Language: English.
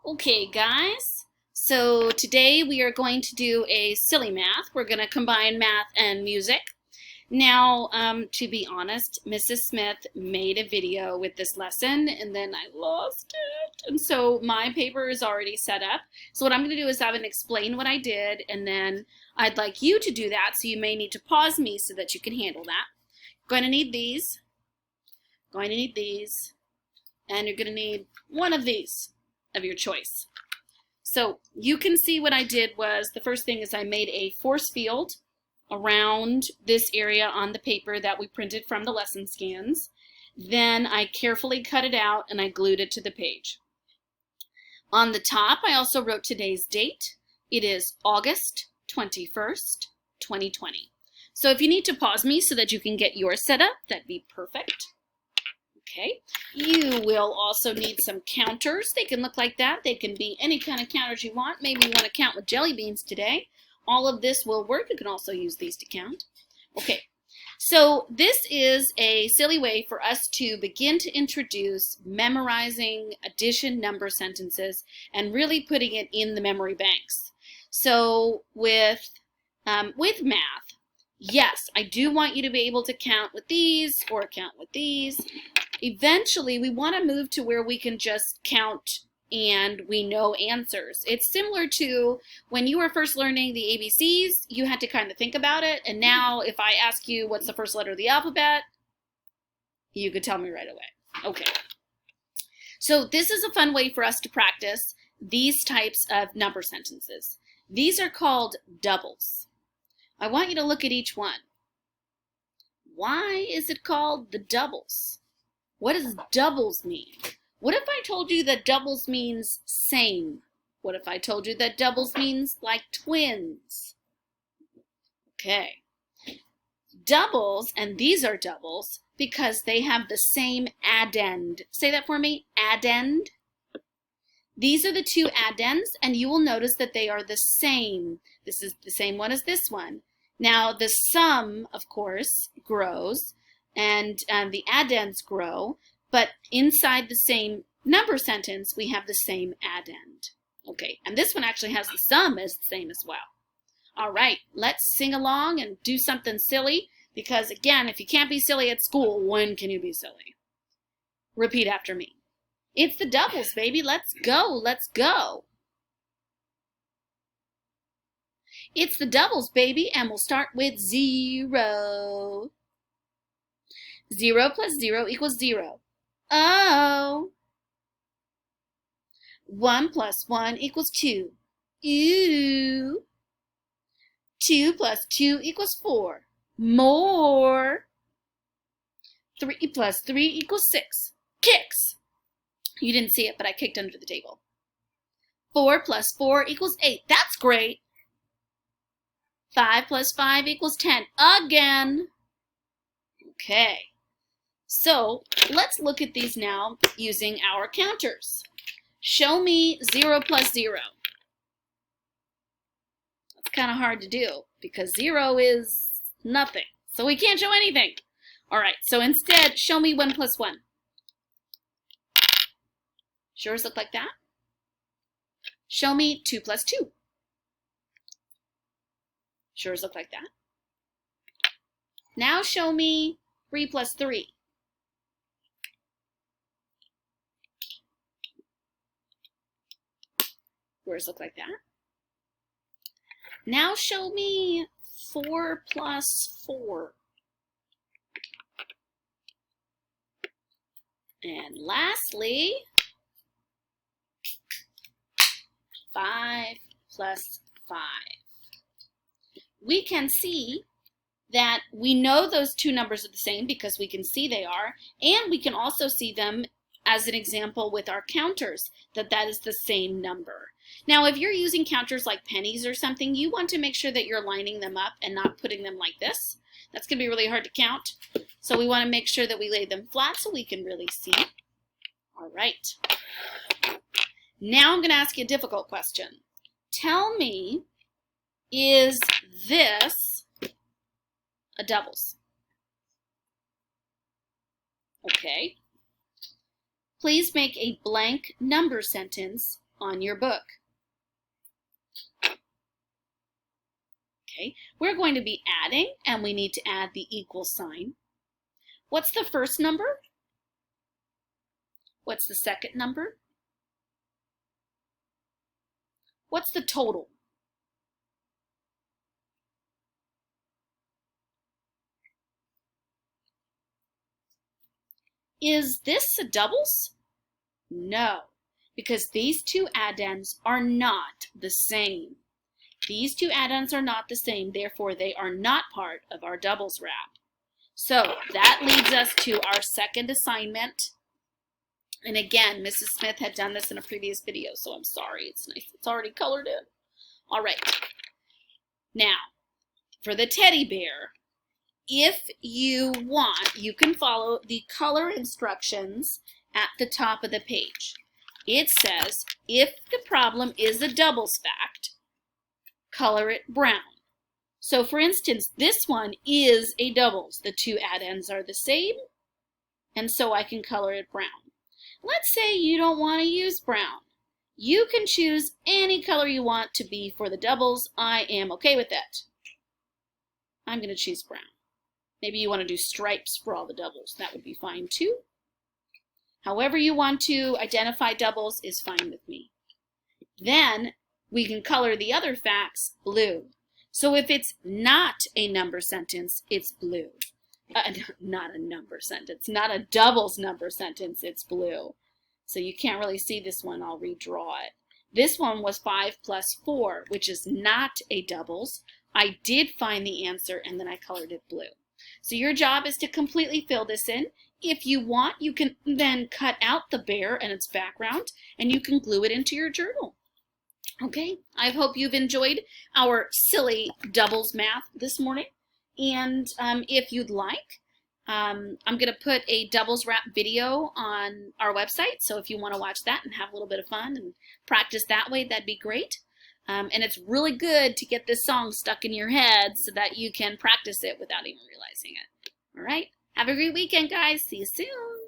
Okay, guys, so today we are going to do a silly math. We're going to combine math and music. Now, to be honest, Mrs. Smith made a video with this lesson and then I lost it. And so my paper is already set up. So what I'm going to do is I'm going to explain what I did, and then I'd like you to do that. So you may need to pause me so that you can handle that. Going to need these, and you're going to need one of these of your choice. So you can see what I did was the first thing is I made a force field around this area on the paper that we printed from the lesson scans. Then I carefully cut it out and I glued it to the page. On the top, I also wrote today's date. It is August 21st, 2020. So if you need to pause me so that you can get yours set up, that'd be perfect. Okay, you will also need some counters. They can look like that. They can be any kind of counters you want. Maybe you want to count with jelly beans today. All of this will work. You can also use these to count. Okay, so this is a silly way for us to begin to introduce memorizing addition number sentences and really putting it in the memory banks. So with math, yes, I do want you to be able to count with these or count with these. Eventually, we want to move to where we can just count and we know answers. It's similar to when you were first learning the ABCs, you had to kind of think about it. And now if I ask you what's the first letter of the alphabet, you could tell me right away. Okay. So this is a fun way for us to practice these types of number sentences. These are called doubles. I want you to look at each one. Why is it called the doubles? What does doubles mean? What if I told you that doubles means same? What if I told you that doubles means like twins? Okay. Doubles, and these are doubles because they have the same addend. Say that for me, addend. These are the two addends, and you will notice that they are the same. This is the same one as this one. Now, the sum, of course, grows, and the addends grow, but inside the same number sentence, we have the same addend. Okay, and this one actually has the sum as the same as well. All right, let's sing along and do something silly, because again, if you can't be silly at school, when can you be silly? Repeat after me. It's the doubles, baby. Let's go. Let's go. It's the doubles, baby, and we'll start with 0. 0 plus 0 equals 0. Oh. 1 plus 1 equals 2. Ooh. 2 plus 2 equals 4. More. 3 plus 3 equals 6. Kicks. You didn't see it, but I kicked under the table. 4 plus 4 equals 8. That's great. 5 plus 5 equals 10. Again. Okay. So let's look at these now using our counters. Show me 0 plus 0. That's kind of hard to do because 0 is nothing. So we can't show anything. All right, so instead, show me 1 plus 1. Yours look like that? Show me 2 plus 2. Yours look like that? Now show me 3 plus 3. Yours look like that? Now show me 4 plus 4. And lastly, 5 plus 5. We can see that we know those two numbers are the same because we can see they are, and we can also see them as an example with our counters, that is the same number. Now, if you're using counters like pennies or something, you want to make sure that you're lining them up and not putting them like this. That's going to be really hard to count. So we want to make sure that we lay them flat so we can really see. All right. Now I'm going to ask you a difficult question. Tell me, is this a doubles? Okay. Please make a blank number sentence on your book. Okay, we're going to be adding, and we need to add the equal sign. What's the first number? What's the second number? What's the total? Is this a doubles? No, because these two addends are not the same. These two addends are not the same, therefore they are not part of our doubles wrap. So that leads us to our second assignment. And again, Mrs. Smith had done this in a previous video, so I'm sorry. It's nice. It's already colored in. All right. Now, for the teddy bear, if you want, you can follow the color instructions at the top of the page. It says, if the problem is a doubles fact, color it brown. So for instance, this one is a doubles. The two addends are the same, and so I can color it brown. Let's say you don't want to use brown. You can choose any color you want to be for the doubles. I am okay with that. I'm going to choose brown. Maybe you want to do stripes for all the doubles. That would be fine too. However you want to identify doubles is fine with me. Then we can color the other facts blue. So if it's not a number sentence, it's blue. Not a number sentence, not a doubles number sentence, it's blue. So you can't really see this one, I'll redraw it. This one was 5 plus 4, which is not a doubles. I did find the answer and then I colored it blue. So your job is to completely fill this in. If you want, you can then cut out the bear and its background and you can glue it into your journal. Okay, I hope you've enjoyed our silly doubles math this morning. And if you'd like, I'm going to put a doubles wrap video on our website. So if you want to watch that and have a little bit of fun and practice that way, that'd be great. And it's really good to get this song stuck in your head so that you can practice it without even realizing it. All right, have a great weekend, guys. See you soon.